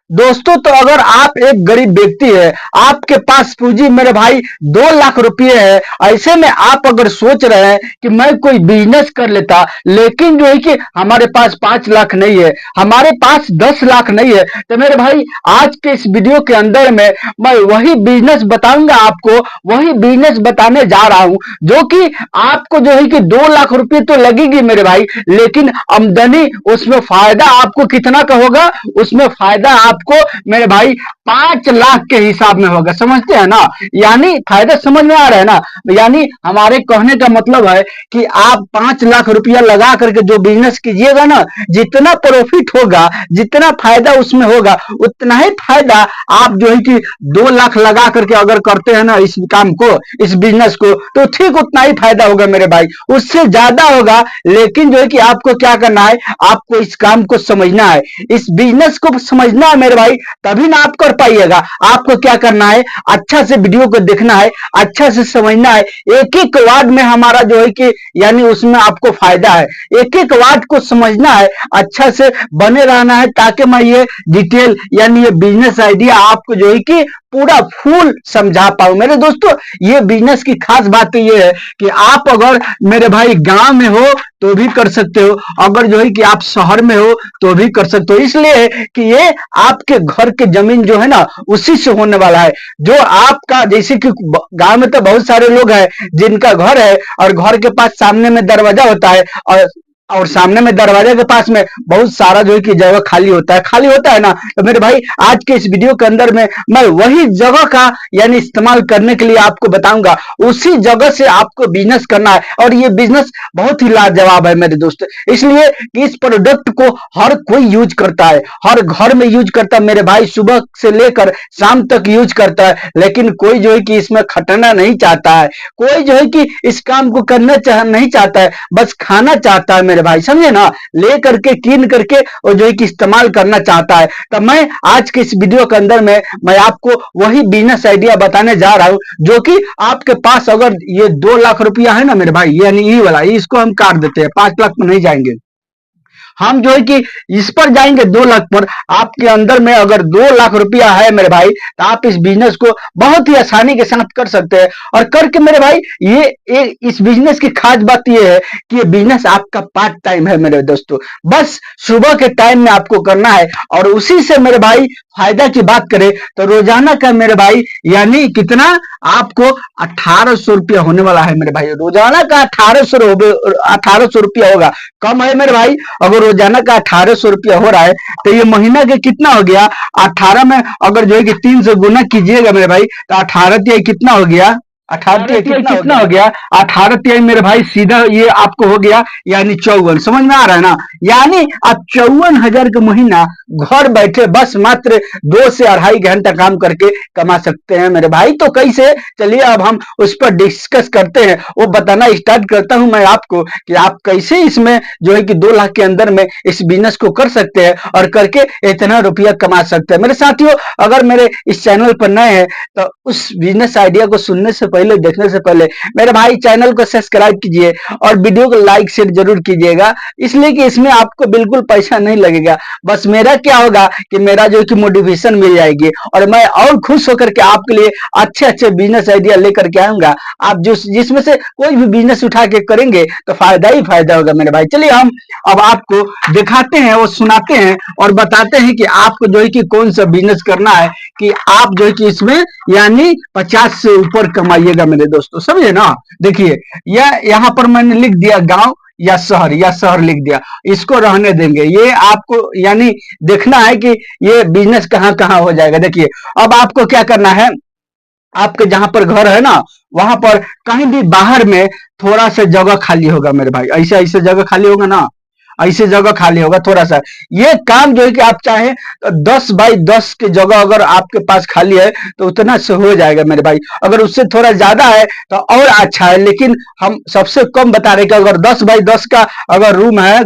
दोस्तों, तो अगर आप एक गरीब व्यक्ति है, आपके पास पूंजी मेरे भाई 2 लाख रुपए है, ऐसे में आप अगर सोच रहे हैं कि मैं कोई बिजनेस कर लेता, लेकिन जो है कि हमारे पास 5 लाख नहीं है, हमारे पास 10 लाख नहीं है, तो मेरे भाई आज के इस वीडियो के अंदर में मैं वही बिजनेस बताऊंगा आपको, वही बिजनेस बताने जा रहा हूं, जो कि आपको जो है कि 2 लाख रुपए तो लगेगी मेरे भाई, लेकिन आमदनी उसमें फायदा आपको कितना का होगा, उसमें फायदा आपको मेरे भाई 5 लाख के हिसाब में होगा। समझते हैं ना? यानी फायदा समझ में आ रहा है ना? यानी हमारे कहने का मतलब है कि आप 5 लाख रुपया लगा करके जो बिजनेस कीजिएगा ना, जितना प्रॉफिट होगा, जितना फायदा उसमें होगा, उतना ही फायदा आप जो है कि 2 लाख लगा करके अगर करते हैं ना इस काम को, इस बिजनेस को, तो ठीक उतना ही फायदा होगा मेरे भाई, उससे ज्यादा होगा। लेकिन जो है कि आपको क्या करना है, आपको इस काम को समझना है, इस बिजनेस को समझना है मेरे भाई, तभी ना आप कर पाइएगा। आपको क्या करना है, अच्छा से वीडियो को देखना है, अच्छा से समझना है, एक एक वार्ड में हमारा जो है कि यानी उसमें आपको फायदा है, एक एक वार्ड को समझना है, अच्छा से बने रहना है, ताकि मैं ये डिटेल यानी ये बिजनेस आइडिया आपको जो है कि पूरा फुल समझा पाऊं। मेरे दोस्तों, ये बिजनेस की खास बात तो ये है कि आप अगर मेरे भाई गांव में हो तो भी कर सकते हो, अगर जो है कि आप शहर में हो तो भी कर सकते हो, इसलिए कि ये आपके घर के जमीन जो है ना उसी से होने वाला है। जो आपका जैसे कि गांव में तो बहुत सारे लोग हैं जिनका घर है और घर के पास सामने में दरवाजा होता है, और सामने में दरवाजे के पास में बहुत सारा जो है कि जगह खाली होता है ना, तो मेरे भाई आज के इस वीडियो के अंदर में मैं वही जगह का यानी इस्तेमाल करने के लिए आपको बताऊंगा, उसी जगह से आपको बिजनेस करना है, और ये बिजनेस बहुत ही लाजवाब है मेरे दोस्त, इसलिए कि इस प्रोडक्ट को हर कोई यूज करता है, हर घर में यूज करता है मेरे भाई, सुबह से लेकर शाम तक यूज करता है, लेकिन कोई जो है कि इसमें खटना नहीं चाहता है, कोई जो है कि इस काम को करना नहीं चाहता है, बस खाना चाहता है मेरे भाई, समझे ना? ले करके कीन करके और जो है कि इस्तेमाल करना चाहता है। तो मैं आज के इस वीडियो के अंदर में मैं आपको वही बिजनेस आइडिया बताने जा रहा हूं, जो कि आपके पास अगर ये 2 लाख रुपया है ना मेरे भाई, यानी ये वाला, इसको हम काट देते हैं, 5 लाख में नहीं जाएंगे, हम जो है कि इस पर जाएंगे 2 लाख पर। आपके अंदर में अगर 2 लाख रुपया है मेरे भाई, तो आप इस बिजनेस को बहुत ही आसानी के साथ कर सकते हैं, और करके मेरे भाई ये इस बिजनेस की खास बात ये है कि ये बिजनेस आपका पार्ट टाइम है मेरे दोस्तों, बस सुबह के टाइम में आपको करना है, और उसी से मेरे भाई फायदा की बात करें तो रोजाना का मेरे भाई यानी कितना आपको 1800 रुपया होने वाला है मेरे भाई, रोजाना का 1800 रुपया होगा, कम है मेरे भाई। अगर रोजाना का 1800 रुपया हो रहा है, तो ये महीना के कितना हो गया, 18 में अगर जो है कि 3 से गुना कीजिएगा मेरे भाई, तो 18 कितना हो गया, 18 कितना हो गया, 18 मेरे भाई सीधा ये आपको हो गया यानी 54। समझ में आ रहा है ना? यानी आप 54,000 का महीना घर बैठे बस मात्र 2 से 2.5 घंटा काम करके कमा सकते हैं मेरे भाई। तो कैसे, चलिए अब हम उस पर डिस्कस करते हैं, वो बताना स्टार्ट करता हूं मैं आपको कि आप कैसे इसमें जो है कि 2 लाख के अंदर में इस बिजनेस को कर सकते हैं और करके इतना रुपया कमा सकते हैं। मेरे साथियों, अगर मेरे इस चैनल पर नए हैं तो उस बिजनेस आइडिया को सुनने से पहले, देखने से पहले मेरे भाई चैनल को सब्सक्राइब कीजिए और वीडियो को लाइक शेयर जरूर कीजिएगा, इसलिए कि इसमें आपको बिल्कुल पैसा नहीं लगेगा, बस मेरा क्या होगा कि मेरा जो कि मोटिवेशन मिल जाएगी, और मैं और खुश होकर के आपके लिए अच्छे अच्छे बिजनेस आइडिया लेकर के आऊंगा। आप जिसमें से कोई भी बिजनेस उठा के करेंगे तो फायदा ही फायदा होगा मेरे भाई। चलिए हम अब आपको दिखाते हैं और सुनाते हैं और बताते हैं कि आपको जो है कि कौन सा बिजनेस करना है कि आप जो है कि इसमें यानी 50 से ऊपर कमाइएगा मेरे दोस्तों, समझे ना? देखिए, यह यहाँ पर मैंने लिख दिया गांव या शहर लिख दिया, इसको रहने देंगे, ये आपको यानी देखना है कि ये बिजनेस कहाँ कहाँ हो जाएगा। देखिए, अब आपको क्या करना है, आपके जहां पर घर है ना वहां पर कहीं भी बाहर में थोड़ा सा जगह खाली होगा मेरे भाई, ऐसे ऐसे जगह खाली होगा ना, ऐसे जगह खाली होगा थोड़ा सा, ये काम जो है कि आप चाहें तो 10 बाई 10 की जगह अगर आपके पास खाली है तो उतना से हो जाएगा मेरे भाई, अगर उससे थोड़ा ज्यादा है तो और अच्छा है, लेकिन हम सबसे कम बता रहे कि अगर 10 बाई 10 का अगर रूम है,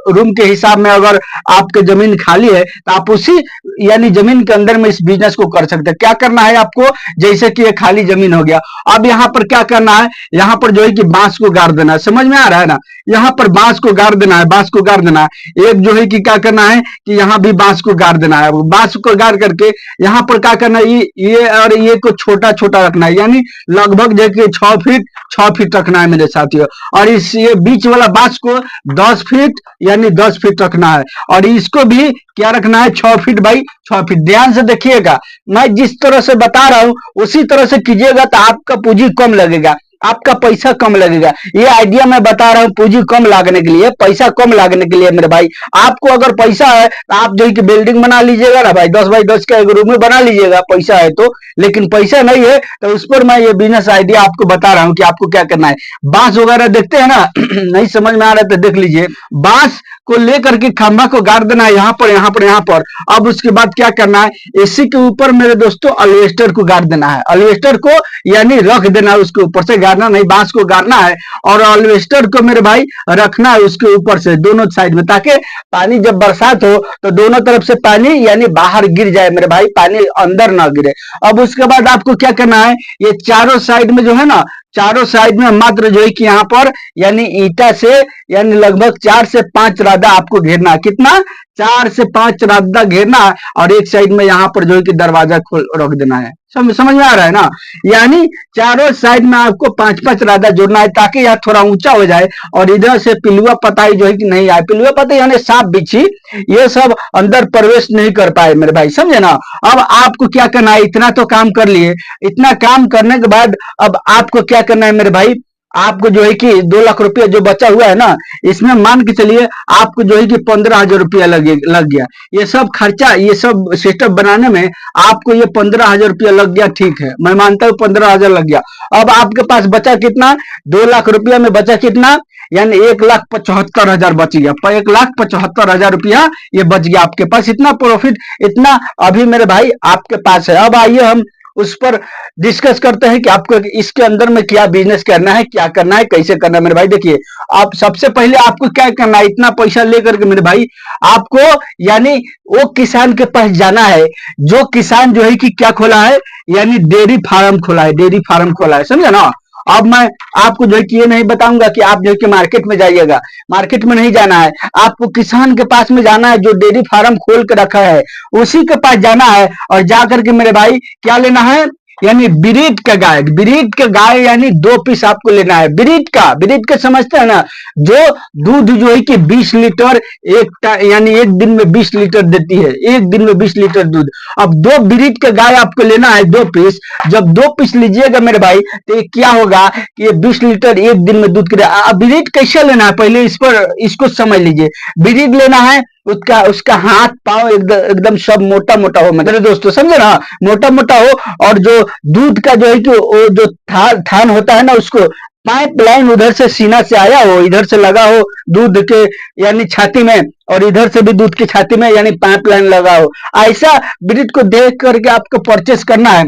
रूम के हिसाब में अगर आपके जमीन खाली है तो आप उसी यानी जमीन के अंदर में इस बिजनेस को कर सकते हैं। क्या करना है आपको, जैसे कि ये खाली जमीन हो गया, अब यहाँ पर क्या करना है, यहाँ पर जो है कि बांस को गाड़ देना है, समझ में आ रहा है ना? यहाँ पर बांस को गाड़ देना है, बांस को गाड़ देना है, एक जो है कि क्या करना है कि यहाँ भी बांस को गाड़ देना है। बांस को गाड़ करके यहाँ पर क्या करना है, ये और ये को छोटा छोटा रखना है, यानी लगभग जो कि 6 फीट रखना है मेरे साथियों। और इस ये बीच वाला बांस को 10 फीट यानी 10 फीट रखना है, और इसको भी क्या रखना है, 6 फीट बाई 6 फीट। ध्यान से देखिएगा, मैं जिस तरह से बता रहा हूं उसी तरह से कीजिएगा तो आपका पूंजी कम लगेगा, आपका पैसा कम लगेगा। ये आइडिया मैं बता रहा हूँ पूंजी कम लागने के लिए, पैसा कम लागने के लिए मेरे भाई। आपको अगर पैसा है तो आप जो है कि बिल्डिंग बना लीजिएगा ना भाई, 10 बाई 10 का एक रूम में बना लीजिएगा, पैसा है तो। लेकिन पैसा नहीं है तो उस पर मैं ये बिजनेस आइडिया आपको बता रहा हूँ कि आपको क्या करना है। बांस वगैरह देखते हैं ना नहीं समझ में आ रहा है तो देख लीजिए। बांस को लेकर के खंभा को गाड़ देना है, यहाँ पर यहाँ पर यहाँ पर। अब उसके बाद क्या करना है, इसी के ऊपर मेरे दोस्तों अल्वेस्टर को गाड़ देना है। अल्वेस्टर को यानी रख देना है, उसके ऊपर से गाड़ना नहीं, बांस को गाड़ना है और अल्वेस्टर को मेरे भाई रखना है उसके ऊपर से दोनों साइड में, ताकि पानी जब बरसात हो तो दोनों तरफ से पानी यानी बाहर गिर जाए मेरे भाई, पानी अंदर ना गिरे। अब उसके बाद आपको क्या करना है, ये चारों साइड में जो है ना, चारों साइड में मात्र जो है कि यहाँ पर यानी ईटा से यानी लगभग 4 से 5 रादा आपको घेरना है। कितना, 4 से 5 रादा घेरना है, और एक साइड में यहाँ पर जो है कि दरवाजा खोल रख देना है। समझ में आ रहा है ना, यानी चारों साइड में आपको 5-5 रादा जोड़ना है, ताकि यहाँ थोड़ा ऊंचा हो जाए और इधर से पिलुआ पताई जो है कि नहीं आए। पिलुआ पताई यानी सांप बिच्छी ये सब अंदर प्रवेश नहीं कर पाए मेरे भाई, समझे ना। अब आपको क्या करना है, इतना तो काम कर लिए, इतना काम करने के बाद अब आपको क्या करना है मेरे भाई, आपको जो है कि 2 लाख रुपया जो बचा हुआ है ना, इसमें मान के चलिए आपको जो है कि 15,000 रुपया लग गया। ये सब खर्चा, ये सब सेटअप बनाने में आपको ये 15,000 रुपया लग गया, ठीक है, मैं मानता हूँ 15,000 लग गया। अब आपके पास बचा कितना, 2 लाख रुपया में बचा कितना, यानी 1,75,000 बच गया। 1,75,000 रुपया ये बच गया आपके पास। इतना प्रॉफिट, इतना अभी मेरे भाई आपके पास है। अब आइए हम उस पर डिस्कस करते हैं कि आपको इसके अंदर में क्या बिजनेस करना है, क्या करना है, कैसे करना है मेरे भाई। देखिए, आप सबसे पहले आपको क्या करना है, इतना पैसा लेकर के मेरे भाई आपको यानी वो किसान के पास जाना है जो किसान जो है कि क्या खोला है, यानी डेयरी फार्म खोला है, डेयरी फार्म खोला है, समझा ना। अब मैं आपको जो है कि ये नहीं बताऊंगा कि आप जो है कि मार्केट में जाइएगा, मार्केट में नहीं जाना है, आपको किसान के पास में जाना है जो डेयरी फार्म खोल के रखा है, उसी के पास जाना है। और जाकर के मेरे भाई क्या लेना है, यानी ब्रीड का गाय, ब्रीड का गाय यानी 2 पीस आपको लेना है। ब्रीड का समझते हैं ना, जो दूध जो है कि 20 लीटर यानी एक दिन में 20 लीटर देती है, एक दिन में 20 लीटर दूध। अब 2 ब्रीड का गाय आपको लेना है, 2 पीस। जब 2 पीस लीजिएगा मेरे भाई तो क्या होगा कि ये 20 लीटर एक दिन में दूध करेगा। अब ब्रीड कैसे लेना है, पहले इस पर इसको समझ लीजिए। ब्रीड लेना है, उसका हाथ पांव एकदम सब मोटा मोटा हो मेरे दोस्तों, समझे ना, मोटा मोटा हो। और जो दूध का जो है कि वो जो थान होता है ना, उसको पाइपलाइन उधर से सीना से आया हो, इधर से लगा हो दूध के यानी छाती में, और इधर से भी दूध की छाती में यानी पाइपलाइन लगा हो। ऐसा ब्रीड को देख करके आपको परचेस करना है।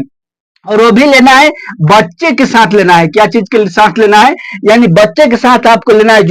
और वो भी लेना है बच्चे के साथ लेना है। क्या चीज के साथ लेना है, यानी बच्चे के साथ आपको लेना है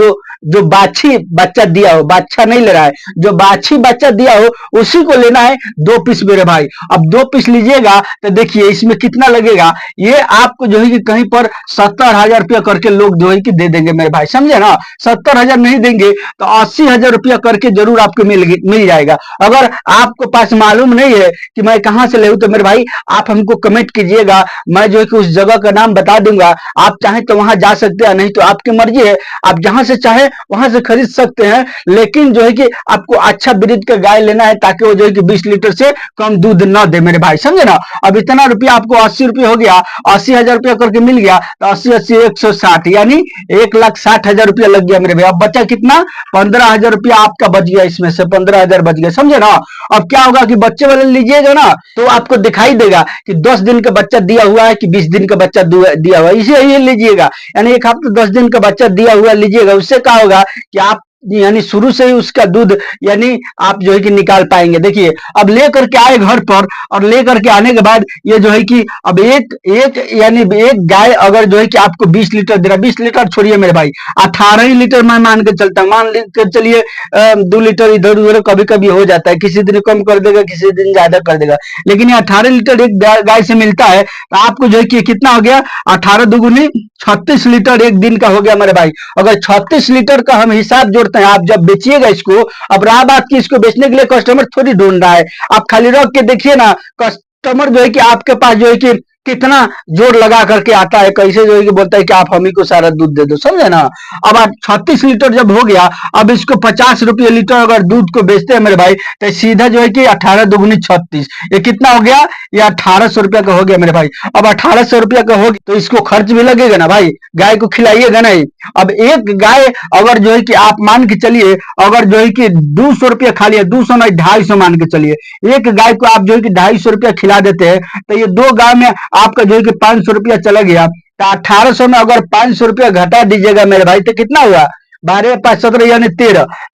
जो बाछी बच्चा दिया हो, बाछा नहीं ले रहा है, जो बाछी बच्चा दिया हो उसी को लेना है 2 पीस मेरे भाई। अब 2 पीस लीजिएगा तो देखिए इसमें कितना लगेगा, ये आपको जो है कि कहीं पर 70,000 रुपया करके लोग जो है कि दे देंगे मेरे भाई, समझे ना। 70,000 नहीं देंगे तो 80,000 रुपया करके जरूर आपको मिल जाएगा। अगर आपको पास मालूम नहीं है कि मैं कहां से ले तो मेरे भाई आप हमको कमेंट कीजिए, मैं जो है कि उस जगह का नाम बता दूंगा, आप चाहें तो वहां जा सकते हैं, नहीं तो आपकी मर्जी है, आप जहां से चाहे वहां से खरीद सकते हैं। लेकिन जो है कि आपको अच्छा ब्रीड का गाय लेना है, ताकि वो जो है कि 20 लीटर से कम दूध ना दे मेरे भाई, समझे ना। अब इतना रुपया आपको 80 रुपया हो गया, 80,000 रुपया करके मिल गया तो 80 160 यानी 1,60,000 रुपया लग गया मेरे भाई। अब बचा कितना, 15,000 रुपया आपका बच गया, इसमें से 15,000 बच गया, समझे ना। अब क्या होगा कि बच्चे वाले लीजिएगा ना तो आपको दिखाई देगा कि 10 दिन का बच्चा दिया हुआ है कि 20 दिन का बच्चा दिया हुआ है, इसे ये लीजिएगा, यानी 1 हफ्ते 10 दिन का बच्चा दिया हुआ लीजिएगा। उससे क्या होगा कि आप यानी शुरू से ही उसका दूध यानी आप जो है कि निकाल पाएंगे। देखिए, अब लेकर के आए घर पर, और लेकर के आने के बाद ये जो है कि अब एक यानी एक गाय अगर जो है कि आपको 20 लीटर दे रहा, 20 लीटर छोड़िए मेरे भाई, 18 ही लीटर मैं मान के चलता हूँ, मान के चलिए 2 लीटर इधर उधर कभी कभी हो जाता है, किसी दिन कम कर देगा, किसी दिन ज्यादा कर देगा, लेकिन ये 18 लीटर एक गाय से मिलता है। तो आपको जो है कि कितना हो गया, 18 दुगुनी 36 लीटर एक दिन का हो गया मेरे भाई। अगर 36 लीटर का हम हिसाब जोड़ते करते हैं, आप जब बेचिएगा इसको, अब रहा बात कि इसको बेचने के लिए कस्टमर थोड़ी ढूंढ रहा है, आप खाली रख के देखिए ना, कस्टमर जो है कि आपके पास जो है कि कितना जोर लगा करके आता है, कैसे जो है कि बोलता है कि आप हम ही को सारा दूध दे दो, समझे ना। अब आप 36 लीटर जब हो गया, अब इसको 50 रुपये लीटर अगर दूध को बेचते हैं मेरे भाई, तो सीधा जो है कि 18 दूगुनी 36, ये कितना हो गया, ये 1800 रुपया का हो गया मेरे भाई। अब 1800 रुपया का हो गया तो इसको खर्च भी लगेगा ना भाई, गाय को खिलाइएगा नहीं। अब एक गाय अगर जो है कि आप मान के चलिए, अगर जो है कि 200 रुपया खा लिया, 200 नहीं 250 मान के चलिए, एक गाय को आप जो है कि 250 रुपया खिला देते हैं, तो ये दो गाय में आपका जो है कि 500 रुपया चला गया, तो 1800 में अगर 500 रुपया घटा दीजिएगा मेरे भाई, तो कितना हुआ, 12 5 17 यानी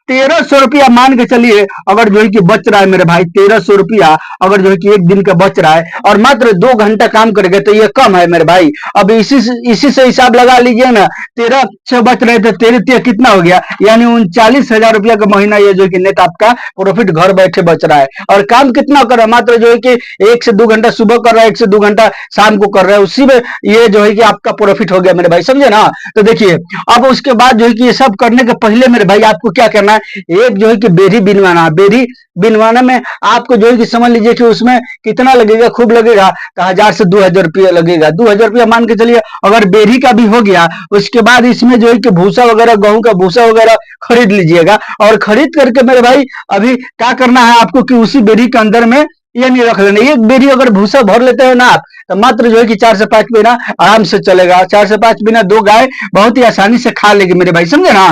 1300 रुपया मान के चलिए, अगर जो है कि बच रहा है मेरे भाई, 1300 रुपया अगर जो है कि एक दिन का बच रहा है, और मात्र 2 घंटा काम करेंगे, तो ये कम है मेरे भाई। अब इसी से हिसाब लगा लीजिए ना, 13 से बच रहे थे, 13 कितना हो गया, यानी 39,000 रुपया का महीना ये जो है कि नेट आपका प्रॉफिट घर बैठे बच रहा है। और काम कितना कर रहा है, मात्र जो है कि 1 से 2 घंटा सुबह कर रहा है, 1 से 2 घंटा शाम को कर रहा है, उसी में ये जो है कि आपका प्रॉफिट हो गया मेरे भाई, समझे ना। तो देखिए, अब उसके बाद जो है कि ये सब करने के पहले मेरे भाई आपको क्या करना है, एक जो है कि बेरी बिनवाना, बेरी बिनवाने में आपको जो है कि समझ लीजिए कि उसमें कितना लगेगा, खूब लगेगा, तो 1000 से 2000 रुपया लगेगा, 2000 रुपया मान के चलिए। अगर बेरी का भी हो गया, उसके बाद इसमें जो है कि भूसा वगैरह, गेहूं का भूसा वगैरह खरीद लीजिएगा, और खरीद करके मेरे भाई अभी क्या करना है आपको कि उसी बेरी के अंदर में ये नहीं रख लेना, एक बेरी अगर भूसा भर लेते हैं ना आप, तो मात्र जो है कि 4 से 5 महीना आराम से चलेगा, 4 से 5 महीना दो गाय बहुत ही आसानी से खा लेगी मेरे भाई, समझे ना।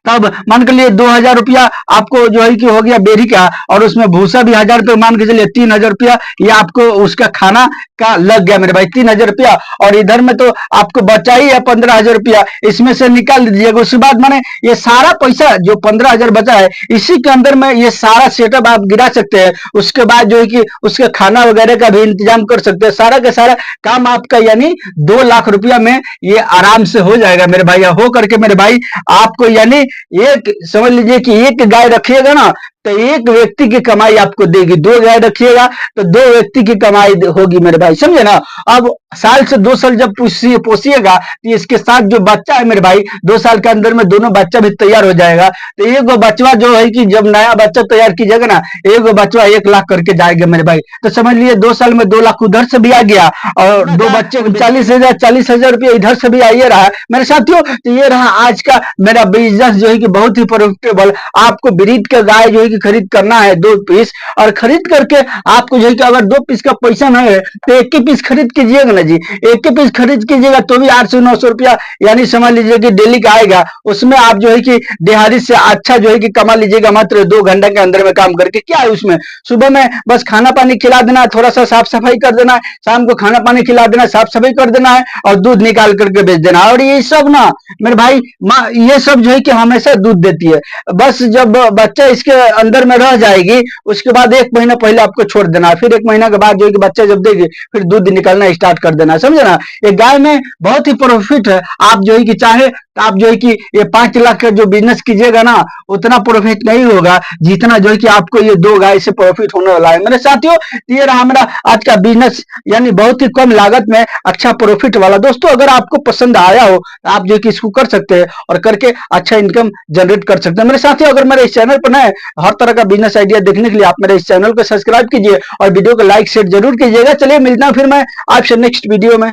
तब मान के लिए 2000 रुपया आपको जो है कि हो गया बेरी का, और उसमें भूसा भी 1000 रुपया मान के चलिए, 3000 रुपया ये आपको उसका खाना का लग गया मेरे भाई, 3000 रुपया। और इधर में तो आपको बचा ही है 15,000 रुपया, इसमें से निकाल दीजिएगा। उसके बाद माने ये सारा पैसा जो 15,000 बचा है, इसी के अंदर में ये सारा सेटअप आप गिरा सकते हैं। उसके बाद जो है कि उसके खाना वगैरह का भी इंतजाम कर सकते हैं, सारा का सारा काम आपका यानी 2 लाख रुपया में ये आराम से हो जाएगा मेरे भाई। हो करके मेरे भाई आपको यानी एक समझ लीजिए कि एक गाय रखिएगा ना, तो एक व्यक्ति की कमाई आपको देगी, 2 गाय रखिएगा तो 2 व्यक्ति की कमाई होगी मेरे भाई, समझे ना। अब साल से 2 साल जब पोसिएगा, तो इसके साथ जो बच्चा है मेरे भाई, 2 साल के अंदर में दोनों बच्चा भी तैयार हो जाएगा। तो एक बचवा जो है कि जब नया बच्चा तैयार कीजिएगा ना, एक बचवा 1 लाख करके जाएगा मेरे भाई। तो समझ लीजिए 2 साल में 2 लाख उधर से भी आ गया, और 2 बच्चे 40,000 इधर से भी आइए रहा मेरे साथियों। तो ये रहा आज का मेरा बिजनेस जो है कि बहुत ही प्रॉफिटेबल। आपको ब्रीड का गाय जो है कि खरीद करना है 2 पीस, और खरीद करके आपको जो है कि अगर 2 पीस का पैसा नहीं है, तो एक ही पीस खरीद कीजिएगा ना जी, एक ही पीस खरीद कीजिएगा तो भी 800 900 रुपया यानी समझ लीजिए कि डेली का आएगा। उसमें आप जो है कि दिहाड़ी से अच्छा जो है कि कमा लीजिएगा, मात्र 2 घंटे के अंदर में काम करके। क्या है उसमें, सुबह में बस खाना पानी खिला देना है, थोड़ा सा साफ सफाई कर देना है, शाम को खाना पानी खिला देना है, साफ सफाई कर देना है, और दूध निकाल करके बेच देना है। और ये सब ना मेरे भाई माँ ये सब जो है कि हमेशा दूध देती है। बस जब बच्चा इसके अंदर में रह जाएगी, उसके बाद 1 महीना पहले आपको छोड़ देना है, फिर 1 महीना के बाद जो है कि बच्चा जब देगी, फिर दूध निकलना स्टार्ट कर देना है, समझे ना। ये गाय में बहुत ही प्रॉफिट है। आप जो है कि चाहे तो आप जो है कि ये 5 लाख का जो बिजनेस कीजिएगा ना, उतना प्रॉफिट नहीं होगा जितना जो है कि आपको ये 2 गाय से प्रॉफिट होने वाला है मेरे साथियों। ये रहा मेरा आज का बिजनेस, यानी बहुत ही कम लागत में अच्छा प्रॉफिट वाला। दोस्तों अगर आपको पसंद आया हो, तो आप जो है कि इसको कर सकते हैं, और करके अच्छा इनकम जनरेट कर सकते हैं मेरे साथियों। अगर मेरे इस चैनल पर नए हर तरह का बिजनेस आइडिया देखने के लिए आप मेरे इस चैनल को सब्सक्राइब कीजिए, और वीडियो को लाइक शेयर जरूर कीजिएगा। चलिए मिलता हूं फिर मैं आपसे नेक्स्ट वीडियो में।